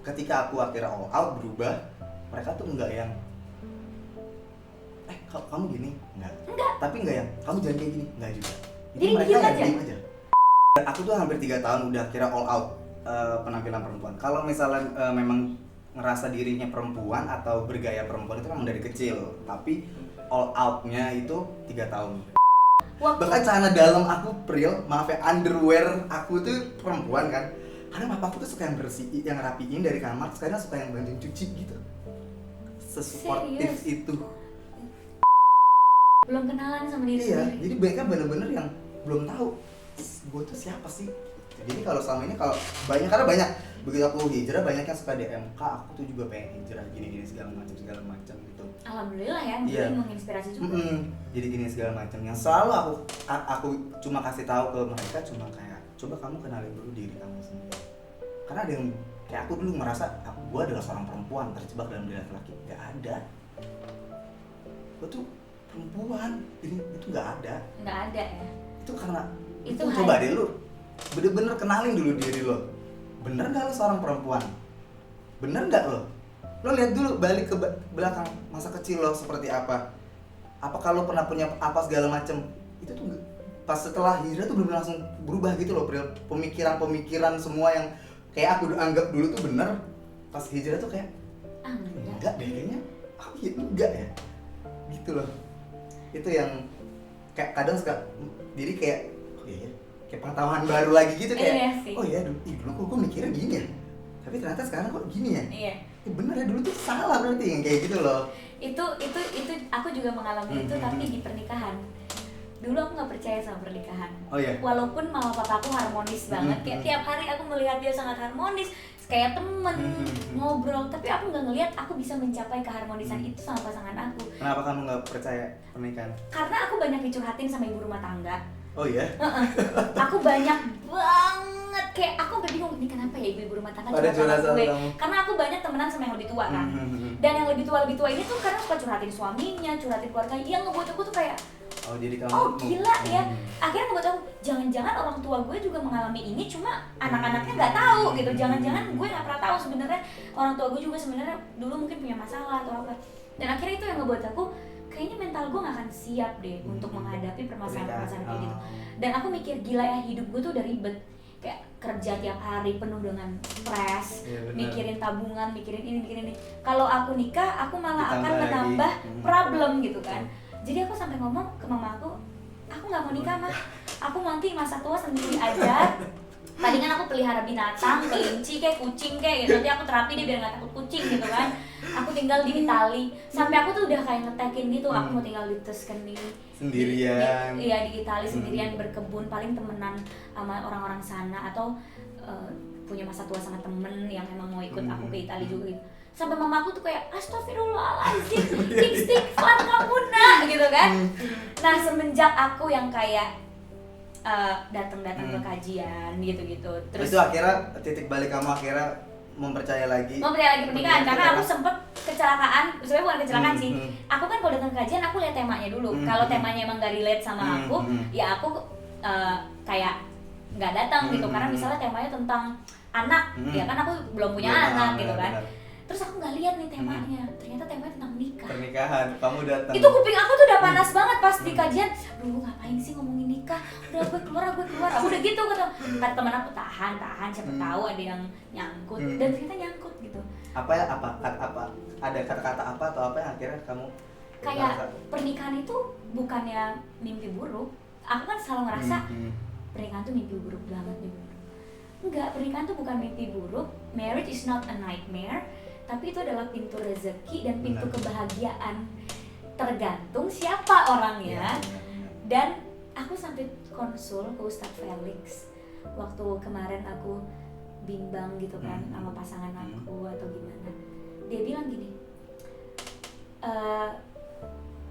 Ketika aku akhirnya all out berubah, mereka tuh enggak yang kamu gini, enggak. Tapi enggak yang kamu jangan kayak gini, enggak juga. Jadi mereka diem ya aja? diem aja. Aku tuh hampir 3 tahun udah kira all out penampilan perempuan. Kalau misalnya memang ngerasa dirinya perempuan atau bergaya perempuan itu memang dari kecil, tapi all outnya itu 3 tahun. Bahkan celana dalam aku maaf ya, underwear aku tuh perempuan kan. Karena papaku tuh suka yang bersih, yang rapiin dari kamar, sekarang suka yang bantuin cuci gitu. Sesuportif itu. Belum kenalan sama diri Iya, sendiri. jadi mereka bener-bener yang belum tahu gue tuh siapa sih. Jadi kalau selama ini kalau karena banyak begitu aku hijrah banyak yang suka DM, Kak aku tuh juga pengen hijrah gini segala macam gitu. Alhamdulillah ya, Iya. jadi menginspirasi juga. Jadi gini segala macam yang selalu aku cuma kasih tahu ke mereka cuma kayak coba kamu kenalin dulu diri kamu sendiri. Karena ada yang kayak aku dulu merasa gue adalah seorang perempuan terjebak dalam diri laki-laki. Gak ada. Gue tuh perempuan, itu nggak ada. Nggak ada ya. Itu karena Itu coba deh lu bener-bener kenalin dulu diri lo. Bener nggak lo seorang perempuan? Bener nggak lo? Lo lihat dulu balik ke belakang masa kecil lo seperti apa. Apakah lo pernah punya apa segala macem? Itu tuh pas setelah hijrah tuh belum langsung berubah gitu loh. Pemikiran semua yang kayak aku anggap dulu tuh bener, pas hijrah tuh kayak enggak deh kayaknya enggak ya gitu loh. Itu yang kayak kadang suka jadi kayak oh iya kayak pengetahuan baru lagi gitu kayak Iya sih. oh iya dulu kok gue mikirnya gini ya, tapi ternyata sekarang kok gini ya. Iya. Bener ya dulu tuh salah berarti yang kayak gitu loh. Itu aku juga mengalami itu tapi di pernikahan. Dulu aku nggak percaya sama pernikahan. Oh iya. Walaupun mama papaku harmonis banget, kayak tiap hari aku melihat dia sangat harmonis, kayak temen ngobrol, tapi aku nggak ngelihat aku bisa mencapai keharmonisan itu sama pasangan aku. Kenapa kamu nggak percaya pernikahan? Karena aku banyak dicurhatin sama ibu rumah tangga. Oh iya. Aku banyak banget kayak aku sampai bingung ini kenapa ya ibu rumah tangga Pada curhat sama curhat gue. sama kamu. Karena aku banyak temenan sama yang lebih tua kan. Dan yang lebih tua ini tuh karena suka curhatin suaminya, curhatin keluarga, yang ngebuat aku tuh kayak Oh jadi kamu oh gila ya. Akhirnya ngebuat aku jangan-jangan orang tua gue juga mengalami ini cuma anak-anaknya nggak tahu gitu. Jangan-jangan gue nggak pernah tahu sebenarnya orang tua gue juga sebenarnya dulu mungkin punya masalah atau apa. Dan akhirnya itu yang ngebuat aku kayaknya mental gue gak akan siap deh untuk menghadapi permasalahan-permasalahan kayak gitu. Dan aku mikir gila ya hidup gue tuh udah ribet, kayak kerja tiap hari penuh dengan stres, mikirin tabungan, mikirin ini. Kalau aku nikah, aku malah Ditambah akan lagi. menambah problem gitu kan. Jadi aku sampai ngomong ke mama aku nggak mau nikah mah, aku nanti masa tua sendiri aja. Tadi kan aku pelihara binatang, kelinci kayak kucing kayak gitu, nanti aku terapi dia biar nggak takut kucing gitu kan. Aku tinggal di Itali, sampai aku tuh udah kayak ngetekin gitu, aku mau tinggal di Tuscany sendirian. Iya di Itali sendirian berkebun, paling temenan sama orang-orang sana atau punya masa tua sama temen yang emang mau ikut aku ke Itali juga gitu. Sampai mama aku tuh kayak astagfirullahaladzim, istighfar kamu nak gitu kan. Nah semenjak aku yang kayak datang ke kajian gitu-gitu. Terus itu akhirnya titik balik kamu akhirnya mempercaya lagi pernikahan karena aku sempet kecelakaan, sebenarnya bukan kecelakaan sih. Aku kan kalau datang ke kajian aku lihat temanya dulu. Kalau temanya emang gak relate sama aku, ya aku kayak nggak datang gitu. Karena misalnya temanya tentang anak, ya kan aku belum punya anak gitu kan. Terus aku nggak lihat nih temanya, ternyata temanya tentang nikah. Pernikahan, kamu datang. Itu kuping aku tuh udah panas banget pas di kajian. Duh ngapain sih ngomongin nikah? Udah gue keluar. Aku udah gitu kata teman aku tahan, siapa tahu ada yang nyangkut dan ternyata nyangkut gitu. Apa ada kata-kata apa atau apa yang akhirnya kamu Kayak pernikahan itu bukannya mimpi buruk. Aku kan selalu ngerasa pernikahan tuh mimpi buruk banget, mimpi buruk. Enggak, pernikahan tuh bukan mimpi buruk. Marriage is not a nightmare. Tapi itu adalah pintu rezeki dan pintu kebahagiaan. Tergantung siapa orangnya. Dan aku sampai konsul ke Ustadz Felix waktu kemarin aku bimbang gitu kan sama pasangan aku atau gimana. Dia bilang gini,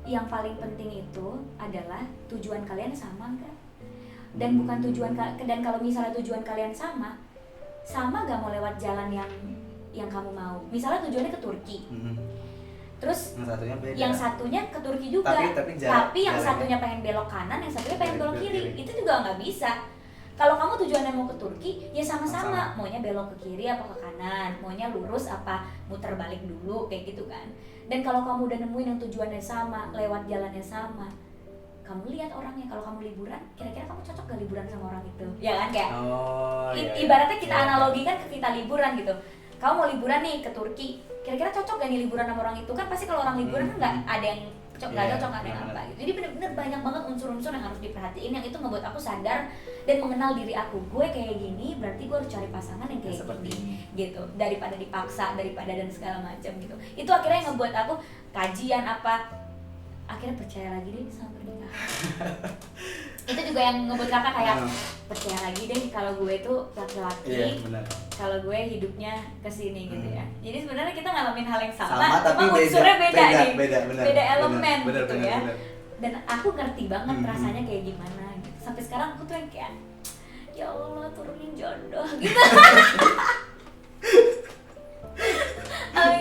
yang paling penting itu adalah tujuan kalian sama nggak? Dan bukan tujuan dan kalau misalnya tujuan kalian sama nggak mau lewat jalan yang kamu mau. Misalnya tujuannya ke Turki. Terus yang satunya ke Turki juga. Tapi yang satunya pengen belok kanan, yang satunya pengen belok kiri. Itu juga nggak bisa. Kalau kamu tujuannya mau ke Turki, ya sama-sama. Maunya belok ke kiri apa ke kanan, maunya lurus apa muter balik dulu, kayak gitu kan. Dan kalau kamu udah nemuin yang tujuannya sama, lewat jalannya sama, kamu lihat orangnya. Kalau kamu liburan, kira-kira kamu cocok gak liburan sama orang itu? Ya kan, kayak ibaratnya kita analogikan ke kita liburan gitu. Kamu mau liburan nih ke Turki, kira-kira cocok gak nih liburan sama orang itu? Kan pasti kalau orang liburan kan nggak ada yang nggak cocok, nggak ada yang apa gitu. Jadi bener-bener banyak banget unsur-unsur yang harus diperhatiin, yang itu membuat aku sadar dan mengenal diri aku. Gue kayak gini, berarti gue harus cari pasangan yang kayak gini gitu, daripada dipaksa, daripada dan segala macam gitu. Itu akhirnya yang ngebuat aku kajian apa, akhirnya percaya lagi deh sama pernikahan. Itu juga yang ngebuat kakak kayak percaya lagi deh kalau gue tuh laki-laki, kalau gue hidupnya kesini gitu ya. Jadi sebenarnya kita ngalamin hal yang sama cuma unsurnya beda nih, beda elemen gitu ya. Dan aku ngerti banget rasanya kayak gimana gitu. Sampai sekarang aku tuh yang kayak, ya Allah turunin jodoh gitu.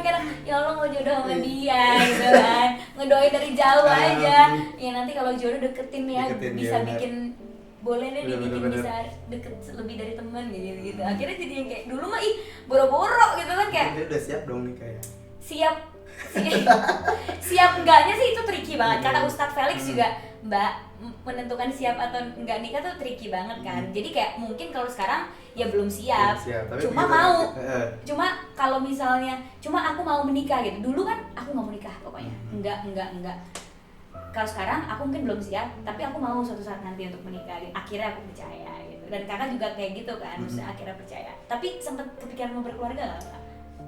Kadang ya Allah mau jodoh sama dia gitu kan, ngedoain dari jauh aja. Ya nanti kalau jodoh deketin ya, bisa bikin boleh deh dibikin bisa deket lebih dari teman gitu. Akhirnya jadi yang kayak dulu mah boro-boro gitu kan, kayak dia udah siap dong nih kayak. Siap enggaknya sih itu tricky banget. Kata Ustadz Felix juga, Mbak, menentukan siap atau enggak nikah tuh tricky banget kan. Jadi kayak mungkin kalau sekarang ya belum siap, cuma mau. Cuma kalau misalnya aku mau menikah gitu. Dulu kan aku nggak mau nikah pokoknya. Enggak. Kalau sekarang aku mungkin belum siap, tapi aku mau suatu saat nanti untuk menikah. Akhirnya aku percaya gitu. Dan kakak juga kayak gitu kan, maksudnya akhirnya percaya. Tapi sempat kepikiran mau berkeluarga nggak?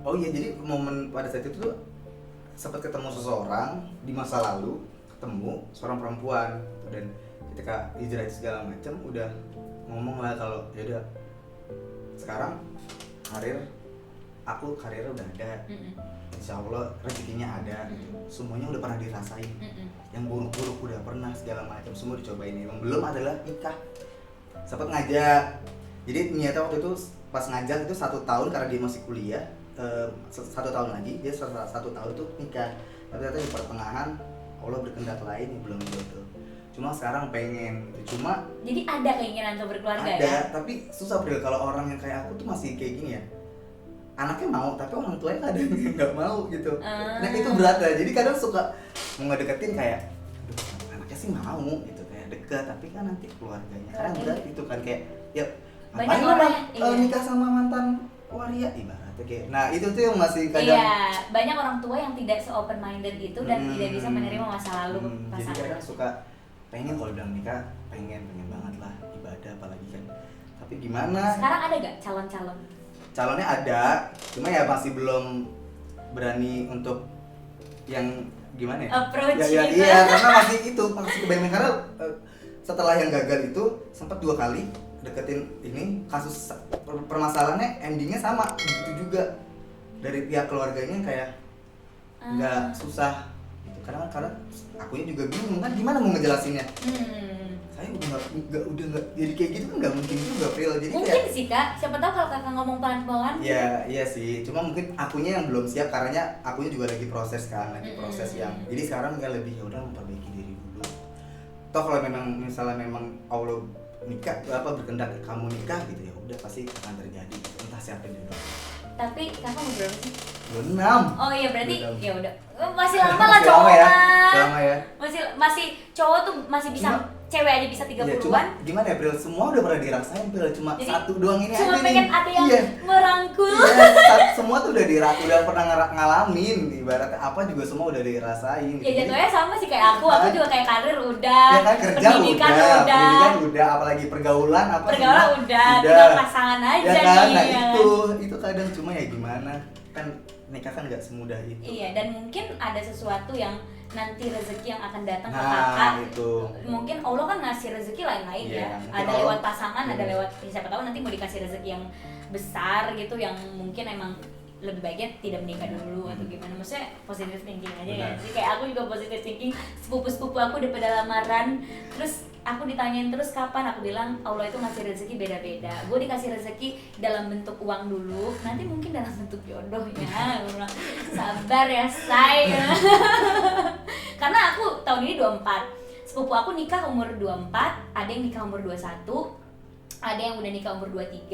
Oh iya, jadi momen pada saat itu tuh sempat ketemu seseorang di masa lalu, ketemu seorang perempuan, dan ketika hijrah segala macam udah ngomong lah kalau ya udah sekarang karirnya udah ada, insya Allah rezekinya ada, semuanya udah pernah dirasain, yang buruk-buruk udah pernah segala macam semua dicobain. Yang belum adalah nikah. Sempat ngajak, jadi niatnya waktu itu pas ngajak itu 1 tahun karena dia masih kuliah, 1 tahun lagi dia 1 tahun itu nikah. Tapi ternyata di pertengahan Allah berkehendak lain yang belum jodoh. Cuma sekarang pengen, cuma jadi ada keinginan untuk berkeluarga ada, ya? tapi susah bro kalau orang yang kayak aku tuh masih kayak gini ya. Anaknya mau, tapi orang tuanya kadang nggak mau gitu. Nah itu berat lah. Jadi kadang suka mau ngedeketin kayak, aduh anaknya sih mau gitu, kayak deket, tapi kan nanti keluarganya. Kadang berat itu kan kayak, ya banyak orang iya. nikah sama mantan waria ibaratnya kayak. Nah itu tuh yang masih kadang. Iya, banyak orang tua yang tidak se-open minded itu dan tidak bisa menerima masa lalu pasangan. Jadi kadang suka pengen kalau bilang nikah, pengen banget lah, ibadah apalagi kan. Tapi gimana? Sekarang ada gak calon-calon? Calonnya ada, cuma ya masih belum berani untuk yang gimana ya? Approach ya, gitu. Iya, karena masih kebayang karena setelah yang gagal itu sempat 2 kali deketin ini, kasus permasalahannya endingnya sama begitu juga, dari pihak keluarganya kayak nggak susah gitu. Karena akunya juga bingung kan gimana mau ngejelasinnya. Saya udah nggak jadi kayak gitu kan, nggak mungkin juga Pril. Jadi mungkin kayak, sih kak, siapa tahu kalau kakak ngomong pelan-pelan. iya sih, cuma mungkin akunya yang belum siap karena akunya juga lagi proses kan, proses yang jadi sekarang kayak lebih ya udah memperbaiki diri dulu. Toh kalau misalnya memang Allah nikah berkehendak kamu nikah gitu, ya udah pasti akan terjadi, entah siapa yang jodoh. Tapi kakak mau berapa sih? 26. Oh iya berarti 26. ya udah masih lama lah cowok ya. mah. Lama ya. Masih cowok tuh masih bisa, cewek aja bisa 30-an. Ya, cuma gimana ya Pril, semua udah pernah dirasain Pril, cuma jadi, satu doang ini cuma aja pengen nih. ada yang merangkul. Iya, semua tuh udah pernah ngalamin, ibaratnya apa juga semua udah dirasain. Ya jatuhnya sama sih kayak aku juga kayak karir udah, ya kan, kerja pendidikan udah, apalagi pergaulan udah, tinggal pasangan aja ya kan? nih. Nah ya. itu kadang cuma ya gimana, kan nikah kan nggak semudah itu. Iya, dan mungkin ada sesuatu yang nanti rezeki yang akan datang ke Nah, kakak. itu. Mungkin Allah kan ngasih rezeki lain-lain Iya, ya. mungkin Ada Allah- lewat pasangan, ada lewat siapa tahu nanti mau dikasih rezeki yang besar gitu, yang mungkin emang lebih baiknya tidak menikah dulu atau gimana. Maksudnya positive thinking aja ya. Benar. Jadi kayak aku juga positive thinking, sepupu-sepupu aku udah pada lamaran, terus aku ditanyain terus kapan, aku bilang Allah itu ngasih rezeki beda-beda. Gue dikasih rezeki dalam bentuk uang dulu, nanti mungkin dalam bentuk jodoh ya. Gue bilang sabar ya say. Karena aku tahun ini 24, sepupu aku nikah umur 24, ada yang nikah umur 21, ada yang udah nikah umur 23,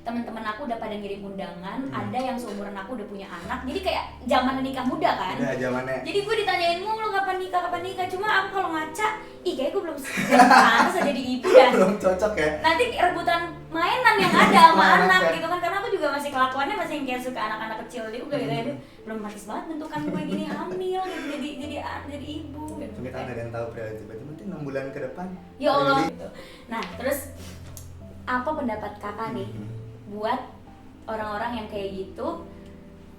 teman-teman aku udah pada ngirim undangan, ada yang seumuran aku udah punya anak, jadi kayak zaman nikah muda kan. Udah zamannya. Jadi gue ditanyain mulu kapan nikah, cuma aku kalau ngaca, kayak gue belum pantas jadi ibu dah. Belum cocok ya. Nanti rebutan mainan yang ada sama Mainan anak kan. gitu kan, karena aku juga masih kelakuannya masih yang kayak suka anak-anak kecil juga gitu. Aduh, belum pantas banget bentukan gue gini hamil gitu, jadi ibu gitu. Kita nggak ada yang tahu tiba-tiba nanti 6 bulan ke depan. Ya Allah Really? gitu. Nah, terus apa pendapat kakak nih buat orang-orang yang kayak gitu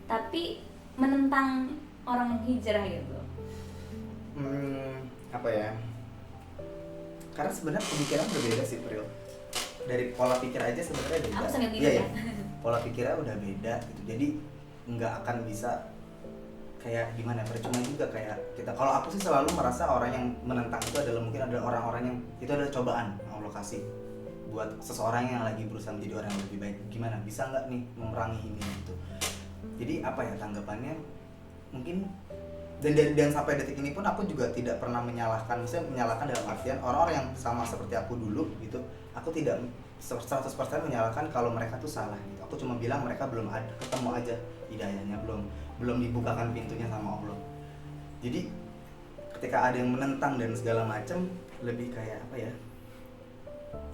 tapi menentang orang hijrah gitu? Apa ya? Karena sebenarnya pemikiran berbeda sih, Pril. Dari pola pikir aja sebenarnya beda. Aku sambil mikir Iya, ya. Pola pikirnya udah beda gitu. Jadi nggak akan bisa kayak gimana, percuma juga kayak kita. Kalau aku sih selalu merasa orang yang menentang itu adalah mungkin adalah orang-orang yang itu adalah cobaan yang Allah kasih buat seseorang yang lagi berusaha menjadi orang yang lebih baik. Gimana bisa nggak nih memerangi ini gitu. Jadi apa ya tanggapannya, mungkin dan sampai detik ini pun aku juga tidak pernah menyalahkan, maksudnya menyalahkan dalam artian orang-orang yang sama seperti aku dulu gitu. Aku tidak 100% menyalahkan kalau mereka tuh salah gitu. Aku cuma bilang mereka belum ada ketemu aja hidayahnya, belum dibukakan pintunya sama Allah. Jadi ketika ada yang menentang dan segala macam, lebih kayak apa ya,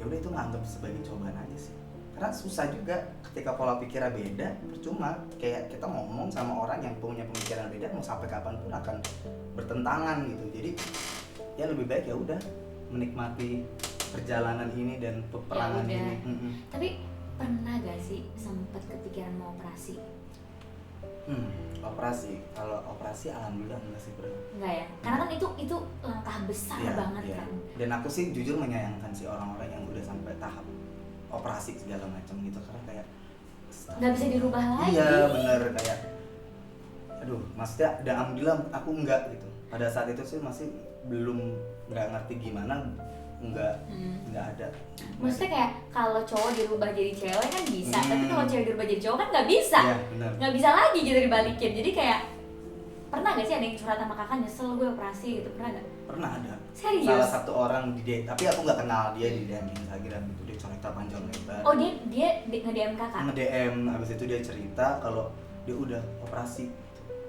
ya udah itu nganggap sebagai cobaan aja sih. Karena susah juga ketika pola pikirnya beda, percuma kayak kita ngomong sama orang yang punya pemikiran beda, mau sampai kapanpun akan bertentangan gitu. Jadi ya lebih baik ya udah menikmati perjalanan ini dan peperangan Ya ini. udah. Tapi pernah gak sih sempat kepikiran mau operasi? Operasi. Kalau operasi alhamdulillah enggak sih, Bro. Enggak ya? Karena kan itu langkah besar Iya, banget iya. kan. Dan aku sih jujur menyayangkan sih orang-orang yang udah sampai tahap operasi segala macam gitu, karena kayak Nggak bisa dirubah lagi. Iya bener, kayak aduh, maksudnya dan alhamdulillah aku enggak gitu. Pada saat itu sih masih belum nggak ngerti gimana, nggak ada. Maksudnya kayak kalau cowok dirubah jadi cewek kan bisa, tapi Hmm. kalau cewek dirubah jadi cowok kan nggak bisa. Iya benar. Nggak bisa lagi gitu dibalikin. Jadi kayak pernah gak sih ada yang curhat sama kakak nyesel gue operasi gitu, pernah gak? Pernah ada. Serius? Salah satu orang di DM, tapi aku nggak kenal dia, di DM Instagram itu dia cerita panjang lebar. Oh dia nge-DM kakak? Nge-DM, abis itu dia cerita kalau dia udah operasi,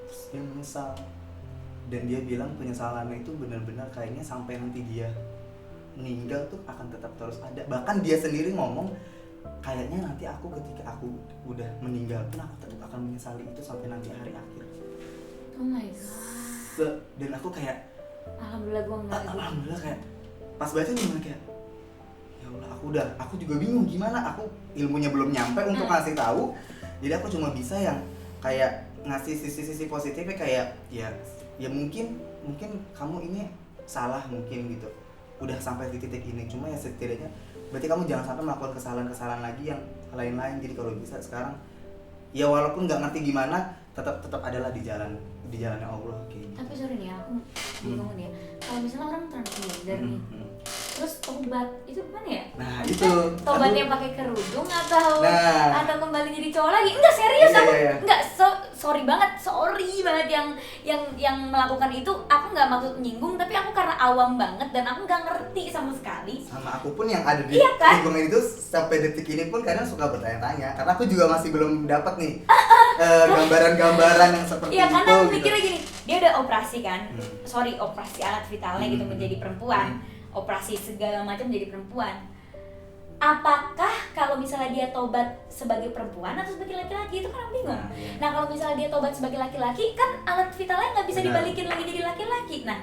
terus dia menyesal. Dan dia bilang penyesalannya itu benar-benar kayaknya sampai nanti dia meninggal tuh akan tetap terus ada. Bahkan dia sendiri ngomong, kayaknya nanti aku ketika aku udah meninggal pun aku tetap akan menyesali itu sampai nanti hari akhir. Oh my god. Dan aku kayak Alhamdulillah gue enggak gitu. alhamdulillah kayak pas baca gimana kayak ya Allah, aku juga bingung gimana, aku ilmunya belum nyampe untuk ngasih tahu. Jadi aku cuma bisa yang kayak ngasih sisi-sisi positifnya, kayak ya mungkin kamu ini salah mungkin gitu, udah sampai di titik ini, cuma ya setidaknya berarti kamu jangan sampai melakukan kesalahan lagi yang lain-lain. Jadi kalau bisa sekarang ya walaupun nggak ngerti gimana, tetap adalah di jalannya Allah kayak gitu. Tapi sorry nih aku bingung nih ya. Kalau misalnya orang transgender nih, terus tobat itu gimana ya? Nah Maksudnya itu tobatnya pakai kerudung atau Nah. atau kembali jadi cowok lagi? Enggak, serius aku. Iya. Enggak, sorry banget yang melakukan itu. Aku nggak maksud menyinggung, tapi aku karena awam banget dan aku nggak ngerti sama sekali. Sama aku pun yang ada di Iya kan? lingkungan itu sampai detik ini pun kadang suka bertanya-tanya, karena aku juga masih belum dapat nih gambaran-gambaran yang seperti Iya, itu karena aku gitu. mikirnya gini, dia udah operasi kan, operasi alat vitalnya gitu menjadi perempuan, operasi segala macam menjadi perempuan. Apakah kalau misalnya dia tobat sebagai perempuan atau sebagai laki-laki, itu kan aku bingung. Nah, iya. Nah kalau misalnya dia tobat sebagai laki-laki, kan alat vitalnya nggak bisa Benar. dibalikin lagi jadi laki-laki. Nah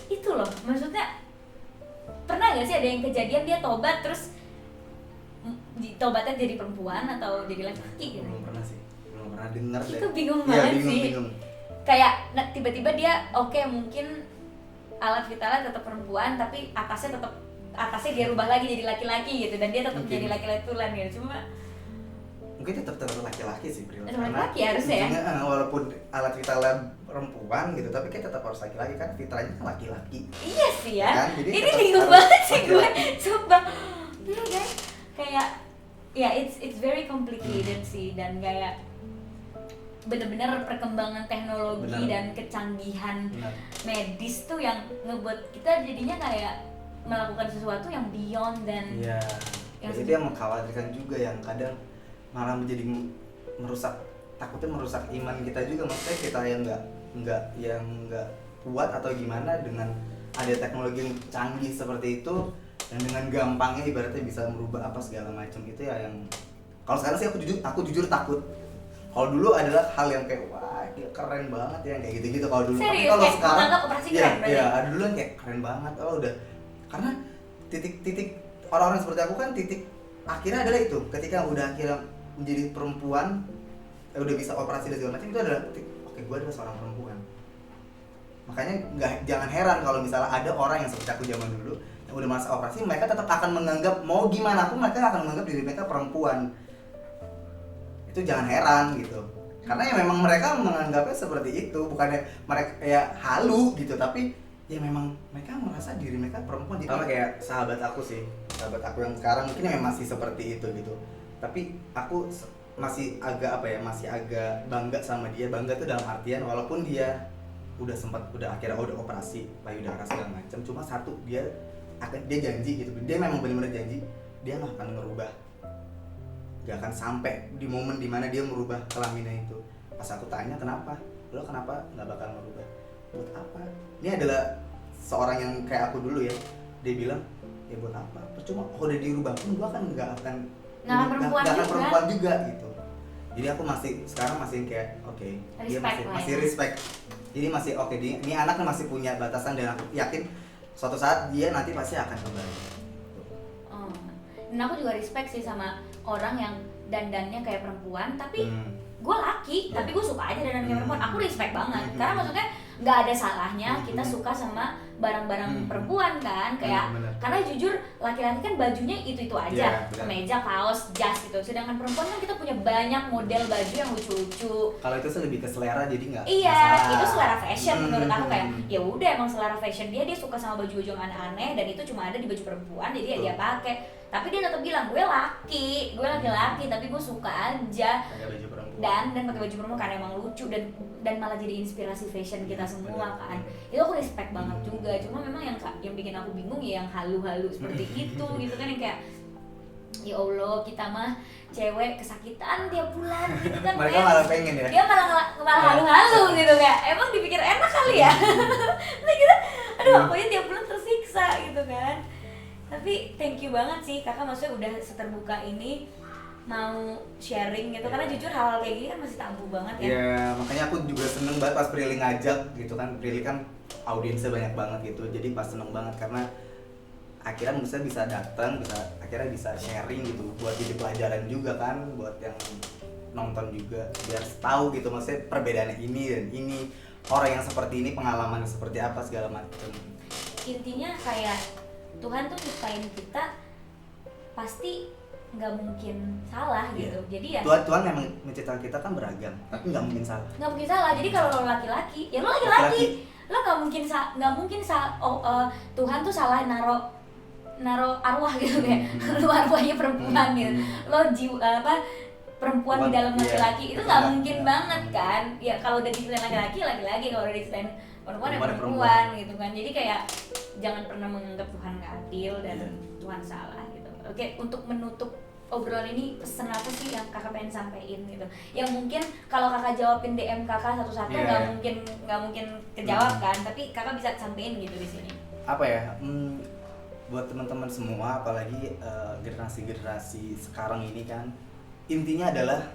itu loh, maksudnya pernah nggak sih ada yang kejadian dia tobat terus tobatnya jadi perempuan atau jadi laki-laki gitu? Belum pernah sih, belum pernah dengar deh. Itu bingung Iya, banget sih. bingung. Kayak tiba-tiba dia oke, mungkin alat vitalnya tetap perempuan tapi atasnya dia rubah lagi jadi laki-laki gitu, dan dia tetap Mungkin. jadi laki-laki tulen gitu. Cuma Mungkin tetap laki-laki sih, Bro. Tetap laki-laki harusnya ya? ujungnya, walaupun alat vitalnya perempuan gitu, tapi kayak tetap harus laki-laki kan, fitrahnya kan laki-laki. iya sih ya. Kan? Jadi Ini tetap bingung harus banget sih gue. laki-laki. Sumpah. Iya kan? Kayak ya it's very complicated sih, dan kayak bener-bener perkembangan teknologi Benar. dan kecanggihan Benar. medis tuh yang ngebuat kita jadinya kayak melakukan sesuatu yang beyond dan Iya. Dan itu yang mengkhawatirkan juga, yang kadang malah menjadi merusak, takutnya merusak iman kita juga. Maksudnya kita yang nggak kuat atau gimana, dengan ada teknologi yang canggih seperti itu dan dengan gampangnya ibaratnya bisa merubah apa segala macam itu ya. Yang kalau sekarang sih aku jujur takut. Kalau dulu adalah hal yang kayak wah dia keren banget ya kayak gitu-gitu kalau dulu. Serius, Tapi kalau kayak sekarang menganggap operasi keren berarti? ya ada dulu yang kayak keren banget. Oh udah, karena titik orang-orang seperti aku kan titik akhirnya adalah itu, ketika udah akhirnya menjadi perempuan, udah bisa operasi dan segala macam, itu adalah titik oke gue adalah seorang perempuan. Makanya jangan heran kalau misalnya ada orang yang seperti aku zaman dulu yang udah masa operasi, mereka tetap akan menganggap mau gimana pun mereka akan menganggap diri mereka perempuan. Itu jangan heran gitu, karena ya memang mereka menganggapnya seperti itu, bukannya mereka ya halu gitu, tapi ya memang mereka merasa diri mereka perempuan. Jadi sama kayak sahabat aku yang sekarang mungkin memang masih seperti itu gitu, tapi aku masih agak bangga sama dia. Bangga tuh dalam artian walaupun dia akhirnya udah operasi payudara segala macam, cuma satu dia janji gitu, dia memang benar-benar janji dia nggak akan ngerubah, nggak akan sampai di momen dimana dia merubah kelaminnya itu. Pas aku tanya kenapa nggak bakal merubah, buat apa? Ini adalah seorang yang kayak aku dulu ya, dia bilang ya buat apa, percuma kalau udah dirubah pun gua kan nggak akan perempuan juga gitu. Jadi aku sekarang masih kayak oke, dia masih respect. Jadi masih oke, ini anaknya masih punya batasan dan aku yakin suatu saat dia nanti pasti akan kembali. Dan aku juga respect sih sama orang yang dandannya kayak perempuan tapi gue laki, tapi gue suka aja dandan kayak perempuan. Aku respect banget, karena maksudnya nggak ada salahnya kita suka sama barang-barang perempuan kan, kayak karena jujur laki-laki kan bajunya itu aja, kemeja, kaos, jas gitu. Sedangkan perempuan kan kita punya banyak model baju yang lucu-lucu. Kalau itu sih lebih ke selera, jadi nggak masalah. Itu selera fashion menurut aku, kayak ya udah emang selera fashion dia suka sama baju-baju yang aneh-aneh dan itu cuma ada di baju perempuan, jadi ya dia pakai. Tapi dia tetap bilang gue laki-laki, tapi gue suka aja dan pakai baju perempuan karena emang lucu dan malah jadi inspirasi fashion kita semua kan. Itu aku respect banget juga. Cuma memang yang bikin aku bingung ya yang halu-halu seperti itu gitu kan, yang kayak ya Allah kita mah cewek kesakitan tiap bulan gitu kan. Mereka malah pengen ya. Dia malah halu-halu gitu, kayak emang dipikir enak kali ya. Nah kita aduh pokoknya tiap bulan tersiksa gitu kan. Tapi thank you banget sih kakak, maksudnya udah seterbuka ini mau sharing gitu, karena jujur hal kayak gini kan masih tabu banget ya. Iya, makanya aku juga seneng banget pas Prilly ngajak gitu kan. Prilly kan audiensnya banyak banget gitu, jadi pas seneng banget karena akhirnya bisa datang, akhirnya bisa sharing gitu, buat jadi pelajaran juga kan buat yang nonton juga, biar tahu gitu maksudnya perbedaannya ini dan ini, orang yang seperti ini pengalaman seperti apa segala macam. Intinya kayak Tuhan tuh nyiptain kita pasti nggak mungkin salah gitu. Jadi ya Tuhan memang menciptakan kita kan beragam, tapi nggak mungkin salah. Nggak mungkin salah. Jadi kalau lo laki-laki, ya lo laki-laki, lo nggak mungkin Tuhan tuh salah naro arwah gitu kayak lo arwahnya perempuan gitu, lo perempuan di dalam laki-laki itu nggak mungkin banget kan. Ya kalau udah diciptain laki-laki, kalau udah diciptain perempuan gitu kan. Jadi kayak jangan pernah menganggap Tuhan nggak adil dan Tuhan salah gitu. Oke, untuk menutup obrolan ini, pesan apa sih yang kakak pengen sampein gitu? Yang mungkin kalau kakak jawabin DM kakak satu-satu nggak mungkin kejawab kan, tapi kakak bisa sampein gitu di sini. Apa ya? Buat teman-teman semua, apalagi generasi sekarang ini kan, intinya adalah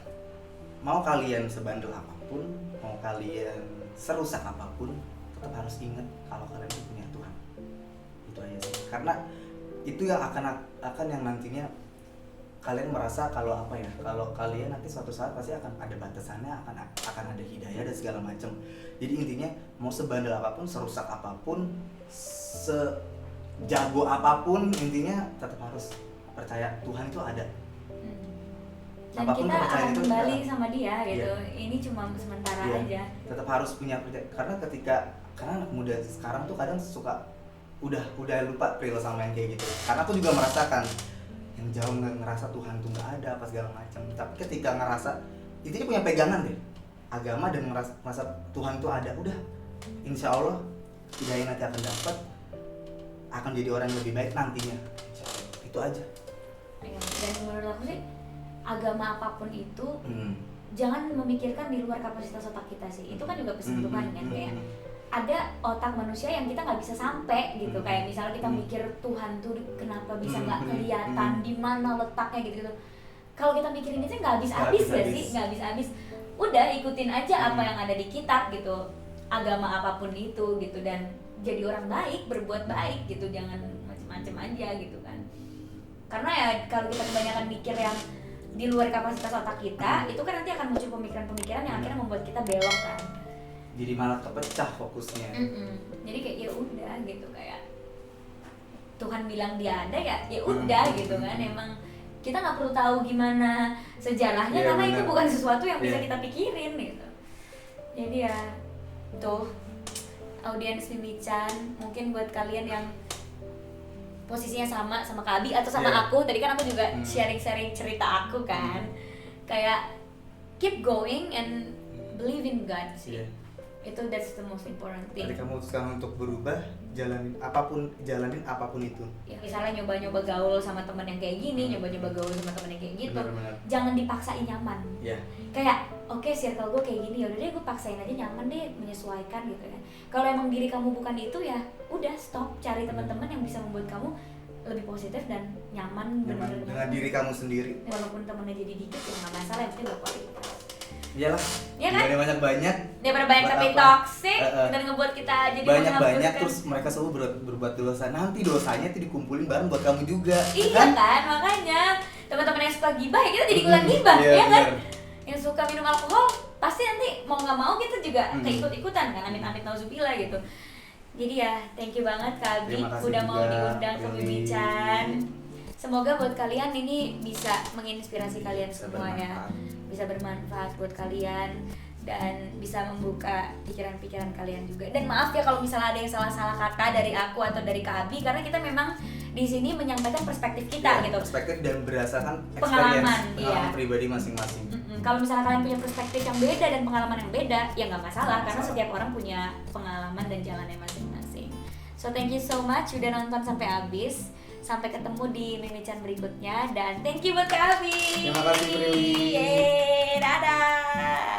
mau kalian sebandel apapun, mau kalian serusak apapun, tetap harus ingat kalau kalian itu punya Tuhan. Itu aja sih. Karena itu yang akan yang nantinya kalian merasa kalau kalau kalian nanti suatu saat pasti akan ada batasannya, akan ada hidayah dan segala macam. Jadi intinya mau sebandel apapun, serusak apapun, sejago apapun, intinya tetap harus percaya Tuhan itu ada. Dan apapun kita akan kembali sama dia gitu. Ini cuma sementara aja. Tetap harus punya percaya, karena karena anak muda sekarang tuh kadang suka udah lupa Pril sama yang kayak gitu. Karena aku juga merasakan yang jauh ngerasa Tuhan tuh nggak ada apa segala macam. Tapi ketika ngerasa intinya punya pegangan deh agama dan ngerasa Tuhan tuh ada, udah insya Allah hidayah nanti akan dapat, akan jadi orang yang lebih baik nantinya. Itu aja. Ya, dan menurut aku sih agama apapun itu Hmm. jangan memikirkan di luar kapasitas otak kita sih. Itu kan juga pesan Tuhan kan, kayak ada otak manusia yang kita nggak bisa sampai gitu. Kayak misalnya kita mikir Tuhan tuh kenapa bisa nggak kelihatan, di mana letaknya gitu. Kalau kita mikirin itu nggak habis-habis gak sih? Nggak habis-habis. Udah ikutin aja apa yang ada di kitab gitu, agama apapun itu gitu, dan jadi orang baik, berbuat baik gitu, jangan macem-macem aja gitu kan. Karena ya kalau kita kebanyakan mikir yang di luar kapasitas otak kita, itu kan nanti akan muncul pemikiran-pemikiran yang akhirnya membuat kita belok kan. Jadi malah kepecah fokusnya. Jadi kayak ya udah gitu, kayak Tuhan bilang dia ada ya udah gitu kan. Emang kita nggak perlu tahu gimana sejarahnya, Iya, karena benar. itu bukan sesuatu yang bisa Iya. kita pikirin gitu. Jadi ya tuh audiens Mimichan, mungkin buat kalian yang posisinya sama Kak Abi atau sama Iya. aku, tadi kan aku juga sharing-sharing cerita aku kan, kayak keep going and believe in God sih. Iya. Itu that's the most important thing. Ketika memutuskan untuk berubah, jalanin apapun itu. Ya, misalnya nyoba-nyoba gaul sama teman yang kayak gini, nyoba-nyoba gaul sama teman yang kayak gitu, Benar-benar. jangan dipaksain nyaman. Iya. Kayak oke, circle gue kayak gini, yaudah deh gue paksain aja nyaman deh, menyesuaikan gitu kan. Kalau emang diri kamu bukan itu ya udah stop, cari teman-teman yang bisa membuat kamu lebih positif dan nyaman, bener-bener Dengan diri kamu sendiri. Walaupun temennya jadi dikit ya nggak masalah, yang penting berkualitas. Iyalah. Iya kan? Daripada banyak-banyak. Daripada banyak Buat tapi apa? toxic dan ngebuat kita jadi Banyak-banyak menghamburkan. terus mereka selalu berbuat dosa. Nanti dosanya itu dikumpulin bareng buat kamu juga. Iya kan, makanya teman-teman yang suka gibah ya kita jadi ikutan gibah, Iya, ya kan? benar. Yang suka minum alkohol pasti nanti mau nggak mau kita juga keikut-ikutan kan, amit-amit nauzubillah gitu. Jadi ya thank you banget Kak Abi Terima kasih udah mau juga, diundang ke Prilly. Mimichan. Semoga buat kalian ini bisa menginspirasi kalian Bisa semua ya, bermanfaat. bisa bermanfaat buat kalian dan bisa membuka pikiran-pikiran kalian juga. Dan maaf ya kalau misalnya ada yang salah-salah kata dari aku atau dari Kak Abi, karena kita memang di sini menyampaikan perspektif kita Ya, gitu. perspektif dan berdasarkan Pengalaman, pengalaman iya. pribadi masing-masing. Kalau misalnya kalian punya perspektif yang beda dan pengalaman yang beda, ya nggak masalah, karena setiap orang punya pengalaman dan jalannya masing-masing. So thank you so much udah nonton sampai habis. Sampai ketemu di Mimichan berikutnya, dan thank you buat Kak Abi. Terima kasih, Prilly. Yeay, dadah.